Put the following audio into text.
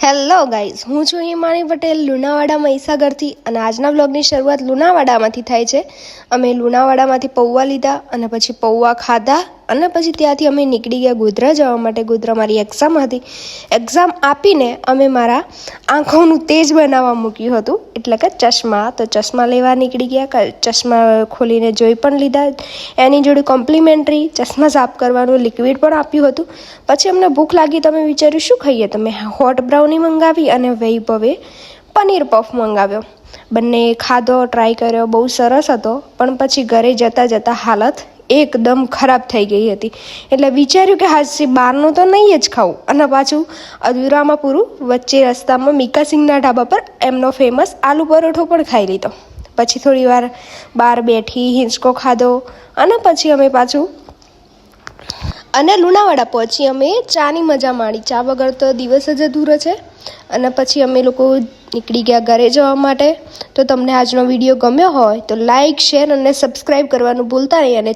Hello guys, હું છું હિમાણી પટેલ લુણાવાડા મહીસાગરથી અને આજના બ્લોગની શરૂઆત લુણાવાડામાંથી થાય છે. અમે લુણાવાડામાંથી પૌવા લીધા અને પછી પૌવા ખાધા અને પછી ત્યાંથી અમે નીકળી ગયા ગોધરા જવા માટે. ગોધરા મારી એક્ઝામ હતી. એક્ઝામ આપીને અમે મારા આંખોનું તેજ બનાવવા મૂક્યું હતું, એટલે કે ચશ્મા. તો ચશ્મા લેવા નીકળી ગયા. ચશ્મા ખોલીને જોઈ પણ લીધા. એની જોડે કોમ્પ્લિમેન્ટરી ચશ્મા સાફ કરવાનું લિક્વિડ પણ આપ્યું હતું. પછી અમને ભૂખ લાગી તો અમે વિચાર્યું શું ખાઈએ, તો મેં હોટ બ્રાઉની મંગાવી અને વૈભવે પનીર પફ મંગાવ્યો. બંને ખાધો, ટ્રાય કર્યો, બહુ સરસ હતો. પણ પછી ઘરે જતાં જતાં હાલત એકદમ ખરાબ થઈ ગઈ હતી. એટલે વિચાર્યું કે હાજી બહારનું તો નહીં જ ખાવું, અને પાછું અધૂરામાં પૂરું. વચ્ચે રસ્તામાં મીકાસિંગના ઢાબા પર એમનો ફેમસ આલુ પરોઠો પણ ખાઈ લીધો. પછી થોડી વાર બહાર બેઠી, હિંચકો ખાધો અને પછી અમે પાછું લુણાવાડા પહોંચી. અમે ચાની મજા માણી. ચા વગર તો દિવસ જ અધૂરો છે. અને પછી અમે લોકો નીકળી ગયા ઘરે જવા માટે. તો તમને આજનો વિડીયો ગમ્યો હોય તો લાઇક, શેર અને સબસ્ક્રાઈબ કરવાનું ભૂલતા નહીં. અને